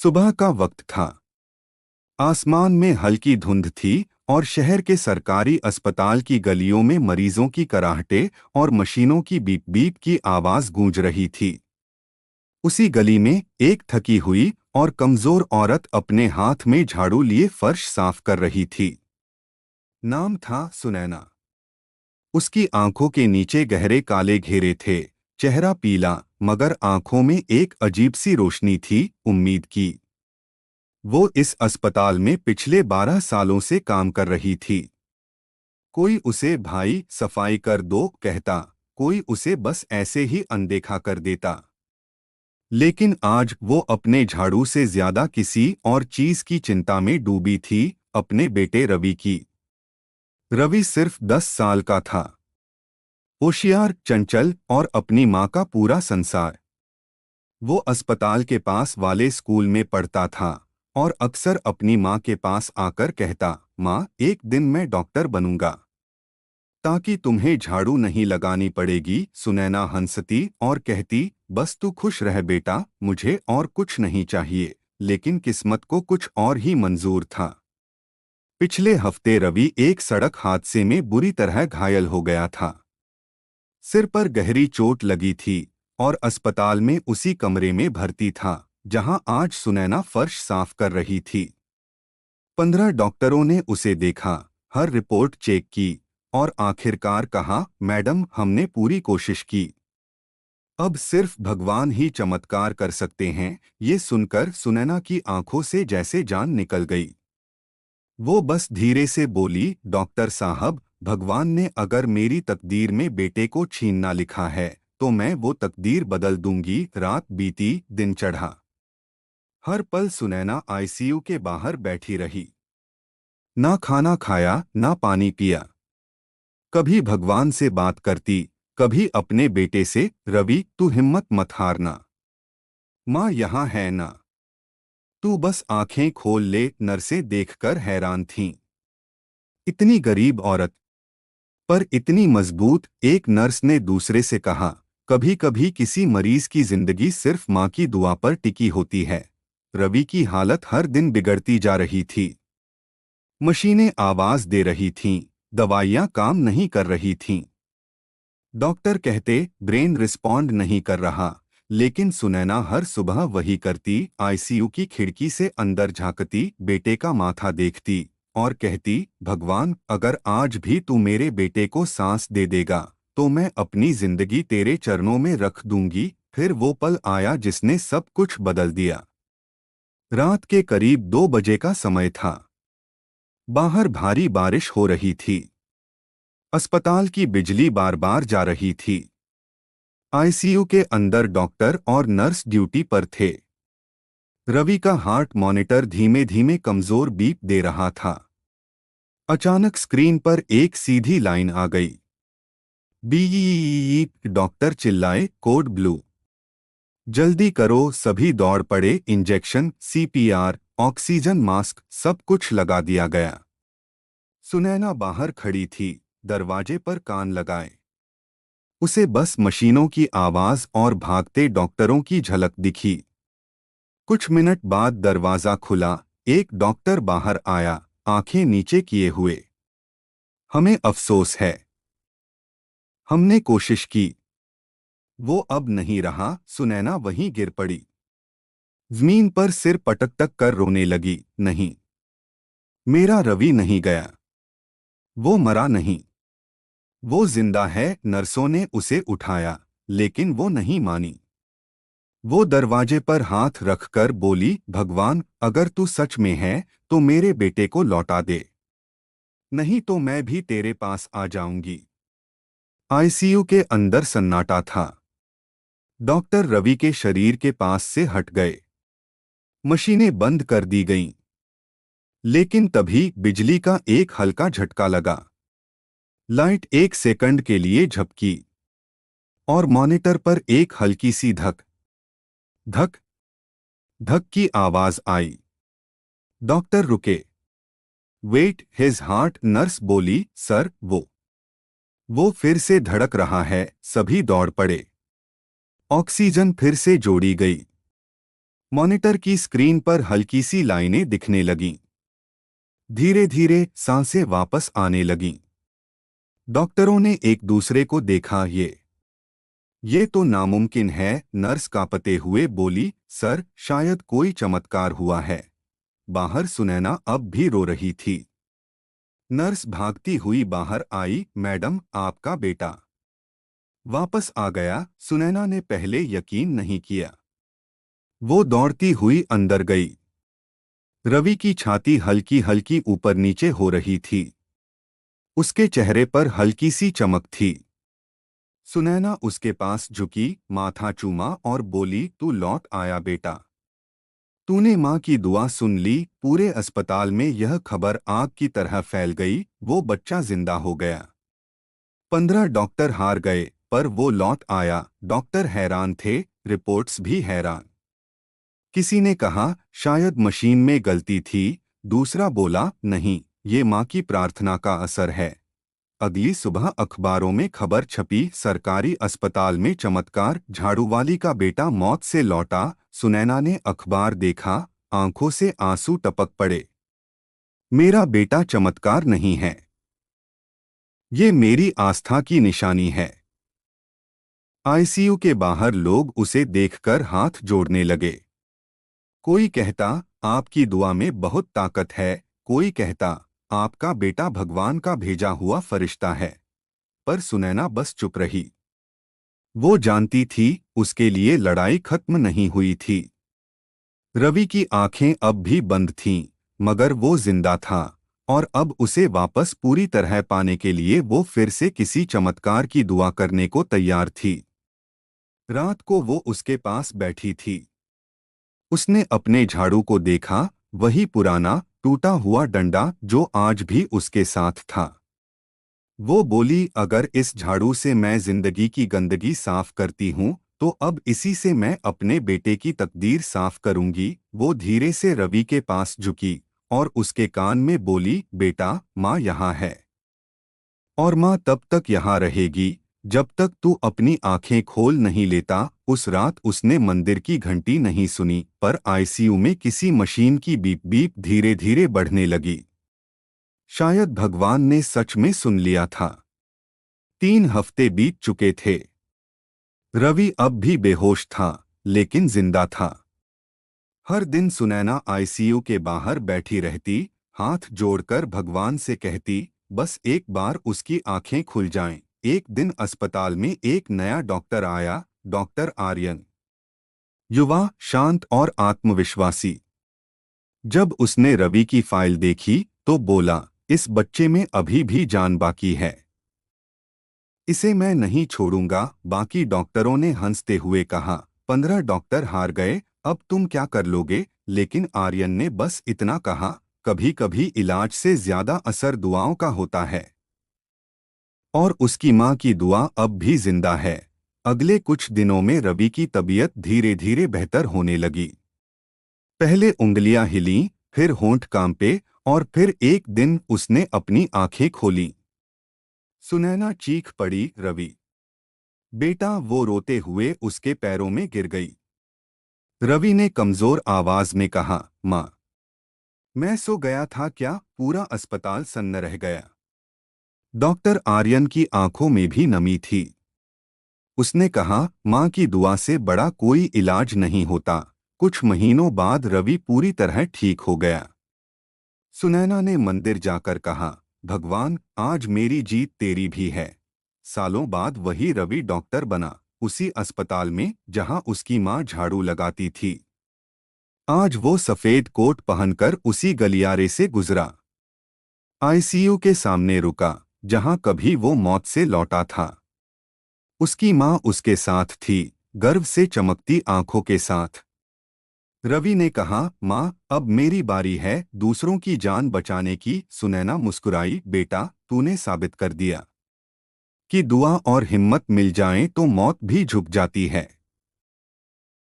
सुबह का वक्त था। आसमान में हल्की धुंध थी और शहर के सरकारी अस्पताल की गलियों में मरीजों की कराहटे और मशीनों की बीप बीप की आवाज गूंज रही थी। उसी गली में एक थकी हुई और कमजोर औरत अपने हाथ में झाड़ू लिए फर्श साफ कर रही थी। नाम था सुनैना। उसकी आंखों के नीचे गहरे काले घेरे थे। चेहरा पीला, मगर आंखों में एक अजीब सी रोशनी थी, उम्मीद की। वो इस अस्पताल में पिछले 12 सालों से काम कर रही थी। कोई उसे भाई सफाई कर दो कहता, कोई उसे बस ऐसे ही अनदेखा कर देता। लेकिन आज वो अपने झाड़ू से ज्यादा किसी और चीज की चिंता में डूबी थी, अपने बेटे रवि की। रवि सिर्फ 10 साल का था। होशियार, चंचल और अपनी माँ का पूरा संसार। वो अस्पताल के पास वाले स्कूल में पढ़ता था और अक्सर अपनी माँ के पास आकर कहता, माँ, एक दिन मैं डॉक्टर बनूंगा ताकि तुम्हें झाड़ू नहीं लगानी पड़ेगी। सुनैना हंसती और कहती, बस तू खुश रह बेटा, मुझे और कुछ नहीं चाहिए। लेकिन किस्मत को कुछ और ही मंजूर था। पिछले हफ्ते रवि एक सड़क हादसे में बुरी तरह घायल हो गया था। सिर पर गहरी चोट लगी थी और अस्पताल में उसी कमरे में भर्ती था जहां आज सुनैना फर्श साफ कर रही थी। 15 डॉक्टरों ने उसे देखा, हर रिपोर्ट चेक की और आखिरकार कहा, मैडम, हमने पूरी कोशिश की। अब सिर्फ भगवान ही चमत्कार कर सकते हैं। ये सुनकर सुनैना की आंखों से जैसे जान निकल गई। वो बस धीरे से बोली, डॉक्टर साहब, भगवान ने अगर मेरी तकदीर में बेटे को छीनना लिखा है तो मैं वो तकदीर बदल दूंगी। रात बीती, दिन चढ़ा। हर पल सुनैना आईसीयू के बाहर बैठी रही। ना खाना खाया, ना पानी पिया। कभी भगवान से बात करती, कभी अपने बेटे से, रवि, तू हिम्मत मत हारना, माँ यहाँ है ना, तू बस आंखें खोल ले। नर्सें देखकर हैरान थीं। इतनी गरीब औरत पर इतनी मजबूत। एक नर्स ने दूसरे से कहा, कभी कभी किसी मरीज की जिंदगी सिर्फ माँ की दुआ पर टिकी होती है। रवि की हालत हर दिन बिगड़ती जा रही थी। मशीनें आवाज दे रही थीं, दवाइयाँ काम नहीं कर रही थीं। डॉक्टर कहते, ब्रेन रिस्पॉन्ड नहीं कर रहा। लेकिन सुनैना हर सुबह वही करती, आईसीयू की खिड़की से अंदर झांकती, बेटे का माथा देखती और कहती, भगवान, अगर आज भी तू मेरे बेटे को सांस दे देगा तो मैं अपनी जिंदगी तेरे चरणों में रख दूंगी। फिर वो पल आया जिसने सब कुछ बदल दिया। रात के करीब 2 बजे का समय था। बाहर भारी बारिश हो रही थी। अस्पताल की बिजली बार बार जा रही थी। आईसीयू के अंदर डॉक्टर और नर्स ड्यूटी पर थे। रवि का हार्ट मॉनिटर धीमे धीमे कमजोर बीप दे रहा था। अचानक स्क्रीन पर एक सीधी लाइन आ गई। बीईई। डॉक्टर चिल्लाए, कोड ब्लू। जल्दी करो। सभी दौड़ पड़े। इंजेक्शन, सीपीआर, ऑक्सीजन मास्क, सब कुछ लगा दिया गया। सुनैना बाहर खड़ी थी, दरवाजे पर कान लगाए। उसे बस मशीनों की आवाज और भागते डॉक्टरों की झलक दिखी। कुछ मिनट बाद दरवाजा खुला। एक डॉक्टर बाहर आया, आंखें नीचे किए हुए। हमें अफसोस है, हमने कोशिश की। वो अब नहीं रहा। सुनैना वहीं गिर पड़ी, जमीन पर सिर पटक कर रोने लगी। नहीं, मेरा रवि नहीं गया। वो मरा नहीं, वो जिंदा है। नर्सों ने उसे उठाया, लेकिन वो नहीं मानी। वो दरवाजे पर हाथ रखकर बोली, भगवान, अगर तू सच में है तो मेरे बेटे को लौटा दे, नहीं तो मैं भी तेरे पास आ जाऊंगी। आईसीयू के अंदर सन्नाटा था। डॉक्टर रवि के शरीर के पास से हट गए। मशीनें बंद कर दी गईं। लेकिन तभी बिजली का एक हल्का झटका लगा। लाइट एक सेकंड के लिए झपकी और मॉनिटर पर एक हल्की सी धक धक धक की आवाज आई। डॉक्टर रुके। Wait his heart. नर्स बोली, सर, वो फिर से धड़क रहा है। सभी दौड़ पड़े। ऑक्सीजन फिर से जोड़ी गई। मॉनिटर की स्क्रीन पर हल्की सी लाइनें दिखने लगीं। धीरे धीरे सांसें वापस आने लगीं। डॉक्टरों ने एक दूसरे को देखा। ये तो नामुमकिन है, नर्स कांपते हुए बोली। सर, शायद कोई चमत्कार हुआ है। बाहर सुनैना अब भी रो रही थी। नर्स भागती हुई बाहर आई। मैडम, आपका बेटा वापस आ गया। सुनैना ने पहले यकीन नहीं किया। वो दौड़ती हुई अंदर गई। रवि की छाती हल्की हल्की ऊपर नीचे हो रही थी। उसके चेहरे पर हल्की सी चमक थी। सुनैना उसके पास झुकी, माथा चूमा और बोली, तू लौट आया बेटा। तूने माँ की दुआ सुन ली। पूरे अस्पताल में यह खबर आग की तरह फैल गई। वो बच्चा जिंदा हो गया। 15 डॉक्टर हार गए, पर वो लौट आया। डॉक्टर हैरान थे, रिपोर्ट्स भी हैरान। किसी ने कहा शायद मशीन में गलती थी। दूसरा बोला नहीं, ये माँ की प्रार्थना का असर है। अगली सुबह अखबारों में खबर छपी, सरकारी अस्पताल में चमत्कार, झाड़ूवाली का बेटा मौत से लौटा। सुनैना ने अखबार देखा, आंखों से आंसू टपक पड़े। मेरा बेटा चमत्कार नहीं है, ये मेरी आस्था की निशानी है। आईसीयू के बाहर लोग उसे देखकर हाथ जोड़ने लगे। कोई कहता, आपकी दुआ में बहुत ताकत है। कोई कहता, आपका बेटा भगवान का भेजा हुआ फरिश्ता है। पर सुनैना बस चुप रही। वो जानती थी, उसके लिए लड़ाई खत्म नहीं हुई थी। रवि की आंखें अब भी बंद थीं, मगर वो जिंदा था, और अब उसे वापस पूरी तरह पाने के लिए वो फिर से किसी चमत्कार की दुआ करने को तैयार थी। रात को वो उसके पास बैठी थी। उसने अपने झाड़ू को देखा, वही पुराना टूटा हुआ डंडा जो आज भी उसके साथ था। वो बोली, अगर इस झाड़ू से मैं जिंदगी की गंदगी साफ करती हूँ, तो अब इसी से मैं अपने बेटे की तकदीर साफ करूंगी। वो धीरे से रवि के पास झुकी और उसके कान में बोली, बेटा, माँ यहाँ है। और माँ तब तक यहाँ रहेगी जब तक तू अपनी आंखें खोल नहीं लेता। उस रात उसने मंदिर की घंटी नहीं सुनी, पर आईसीयू में किसी मशीन की बीप बीप धीरे धीरे बढ़ने लगी। शायद भगवान ने सच में सुन लिया था। 3 हफ्ते बीत चुके थे। रवि अब भी बेहोश था, लेकिन जिंदा था। हर दिन सुनैना आईसीयू के बाहर बैठी रहती, हाथ जोड़कर भगवान से कहती, बस एक बार उसकी आंखें खुल जाएं। एक दिन अस्पताल में एक नया डॉक्टर आया, डॉक्टर आर्यन। युवा, शांत और आत्मविश्वासी। जब उसने रवि की फाइल देखी तो बोला, इस बच्चे में अभी भी जान बाकी है। इसे मैं नहीं छोड़ूंगा। बाकी डॉक्टरों ने हंसते हुए कहा, 15 डॉक्टर हार गए, अब तुम क्या कर लोगे। लेकिन आर्यन ने बस इतना कहा, कभी कभी इलाज से ज्यादा असर दुआओं का होता है। और उसकी माँ की दुआ अब भी जिंदा है। अगले कुछ दिनों में रवि की तबीयत धीरे धीरे बेहतर होने लगी। पहले उंगलियां हिलीं, फिर होंठ कांपे, और फिर एक दिन उसने अपनी आंखें खोलीं। सुनैना चीख पड़ी, रवि बेटा। वो रोते हुए उसके पैरों में गिर गई। रवि ने कमजोर आवाज में कहा, माँ, मैं सो गया था क्या। पूरा अस्पताल सन्न रह गया। डॉक्टर आर्यन की आंखों में भी नमी थी। उसने कहा, माँ की दुआ से बड़ा कोई इलाज नहीं होता। कुछ महीनों बाद रवि पूरी तरह ठीक हो गया। सुनैना ने मंदिर जाकर कहा, भगवान, आज मेरी जीत तेरी भी है। सालों बाद वही रवि डॉक्टर बना, उसी अस्पताल में जहां उसकी माँ झाड़ू लगाती थी। आज वो सफेद कोट पहनकर उसी गलियारे से गुजरा। आईसीयू के सामने रुका, जहां कभी वो मौत से लौटा था। उसकी माँ उसके साथ थी, गर्व से चमकती आंखों के साथ। रवि ने कहा, माँ, अब मेरी बारी है दूसरों की जान बचाने की। सुनैना मुस्कुराई, बेटा, तूने साबित कर दिया कि दुआ और हिम्मत मिल जाएं तो मौत भी झुक जाती है।